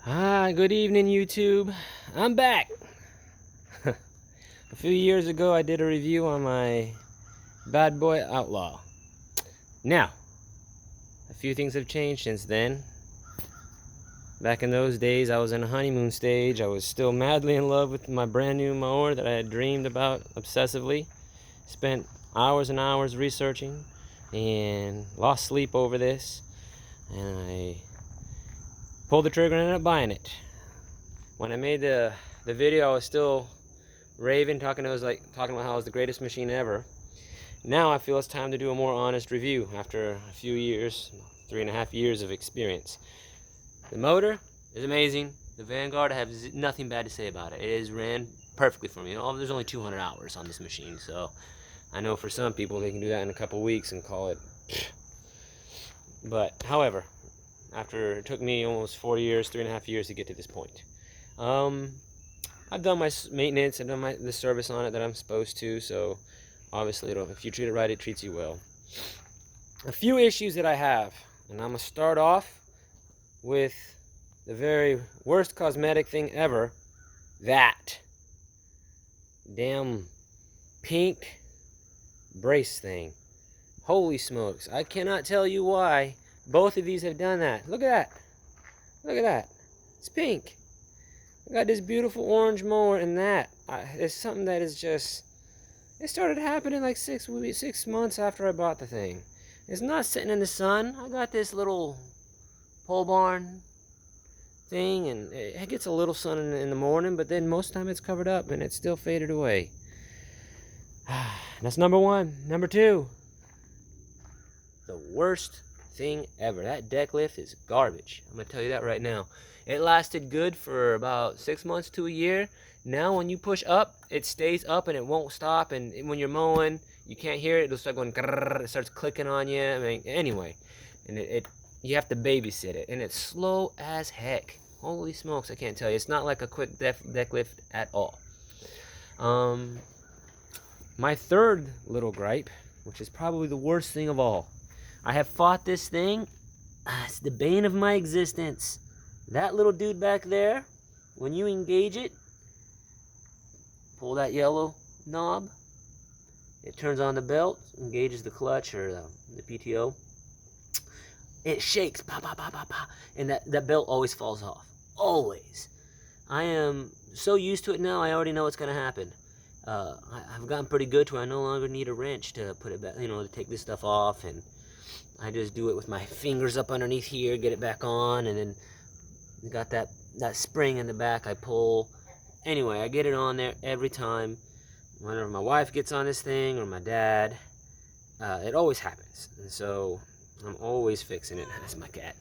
Hi, good evening, YouTube. I'm back. A few years ago, I did a review on my bad boy Outlaw. Now, a few things have changed since then. Back in those days, I was in a honeymoon stage. I was still madly in love with my brand new mower that I had dreamed about obsessively. Spent hours and hours researching and lost sleep over this. And I pulled the trigger and ended up buying it. When I made the video, I was still raving, talking about how it was the greatest machine ever. Now I feel it's time to do a more honest review after a few years, 3.5 years of experience. The motor is amazing. The Vanguard, I have nothing bad to say about it. It is ran perfectly for me. There's only 200 hours on this machine, so I know for some people they can do that in a couple weeks and call it. But however, after it took me almost 4 years, 3.5 years to get to this point. I've done my maintenance, I've done the service on it that I'm supposed to, so obviously if you treat it right, it treats you well. A few issues that I have, and I'm going to start off with the very worst cosmetic thing ever, that damn pink brace thing. Holy smokes, I cannot tell you why both of these have done that. Look at that. Look at that. It's pink. I got this beautiful orange mower, and that is something that is just, it started happening like 6 months after I bought the thing. It's not sitting in the sun. I got this little pole barn thing, and it gets a little sun in the morning, but then most of the time it's covered up and it's still faded away. That's number one. Number two, the worst thing ever. That deck lift is garbage. I'm gonna tell you that right now. It lasted good for about 6 months to a year. Now when you push up, it stays up and it won't stop, and when you're mowing, you can't hear it. It'll start going grrr, it starts clicking on you. I mean, anyway, and you have to babysit it, and it's slow as heck. Holy smokes, I can't tell you. It's not like a quick deck lift at all. My third little gripe, which is probably the worst thing of all. I have fought this thing. It's the bane of my existence. That little dude back there, when you engage it, pull that yellow knob, it turns on the belt, engages the clutch or the PTO. It shakes, pa, pa, pa, pa, pa, and that belt always falls off. Always. I am so used to it now, I already know what's going to happen. I've gotten pretty good to where I no longer need a wrench to put it back, to take this stuff off, and I just do it with my fingers up underneath here, get it back on, and then got that spring in the back I pull. Anyway, I get it on there every time. Whenever my wife gets on this thing or my dad, it always happens. And so I'm always fixing it. That's my cat.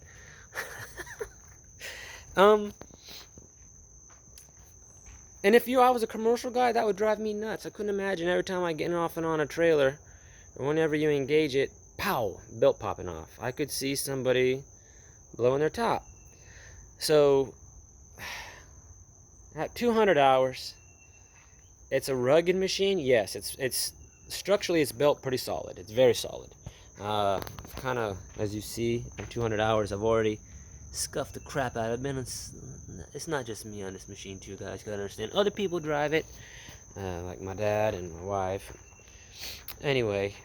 And if I was a commercial guy, that would drive me nuts. I couldn't imagine every time I get off and on a trailer, or whenever you engage it, pow, belt popping off. I could see somebody blowing their top. So, at 200 hours, it's a rugged machine. Yes, it's structurally it's built pretty solid. It's very solid. Kind of, as you see, in 200 hours, I've already scuffed the crap out of it. It's not just me on this machine too, guys. You gotta understand. Other people drive it, like my dad and my wife. Anyway,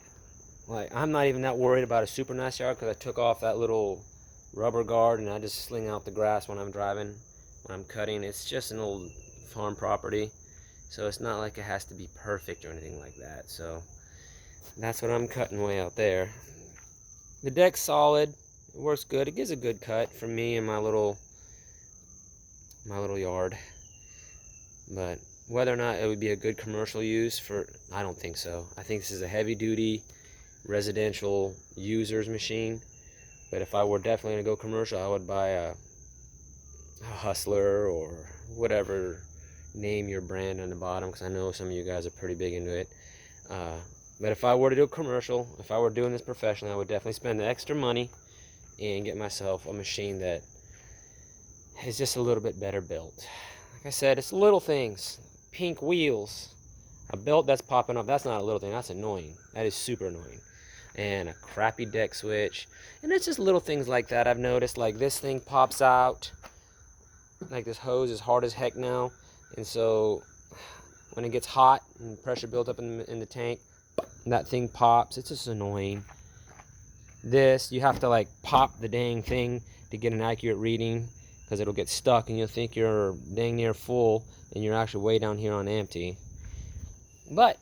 like I'm not even that worried about a super nice yard because I took off that little rubber guard and I just sling out the grass when I'm driving, when I'm cutting. It's just an old farm property, so it's not like it has to be perfect or anything like that. So that's what I'm cutting way out there. The deck's solid. It works good. It gives a good cut for me and my little yard. But whether or not it would be a good commercial use I don't think so. I think this is a heavy duty residential user's machine. But if I were definitely going to go commercial, I would buy a Hustler or whatever name your brand on the bottom, because I know some of you guys are pretty big into it. But if I were to do a commercial, if I were doing this professionally, I would definitely spend the extra money and get myself a machine that is just a little bit better built. Like I said, it's little things. Pink wheels, a belt that's popping up, that's not a little thing, that's annoying. That is super annoying. And a crappy deck switch. And it's just little things like that I've noticed. Like this thing pops out like this hose is hard as heck now, and so when it gets hot and pressure builds up in the tank, that thing pops. It's just annoying. This, you have to like pop the dang thing to get an accurate reading, because it'll get stuck and you'll think you're dang near full and you're actually way down here on empty. But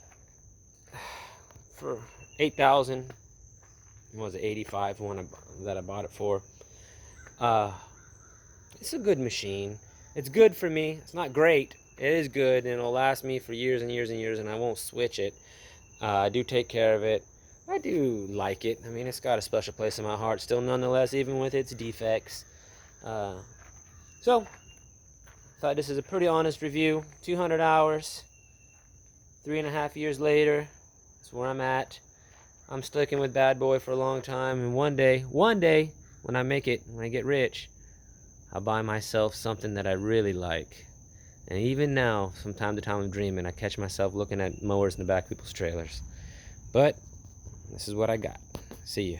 for 8,000, what was it, 85 one that I bought it for, it's a good machine. It's good for me. It's not great. It is good, and it'll last me for years and years and years, and I won't switch it. I do take care of it. I do like it. I mean, it's got a special place in my heart still, nonetheless, even with its defects. So, thought this is a pretty honest review. 200 hours, 3.5 years later, that's where I'm at. I'm sticking with Bad Boy for a long time, and one day, when I make it, when I get rich, I'll buy myself something that I really like. And even now, from time to time I'm dreaming, I catch myself looking at mowers in the back of people's trailers. But this is what I got. See ya.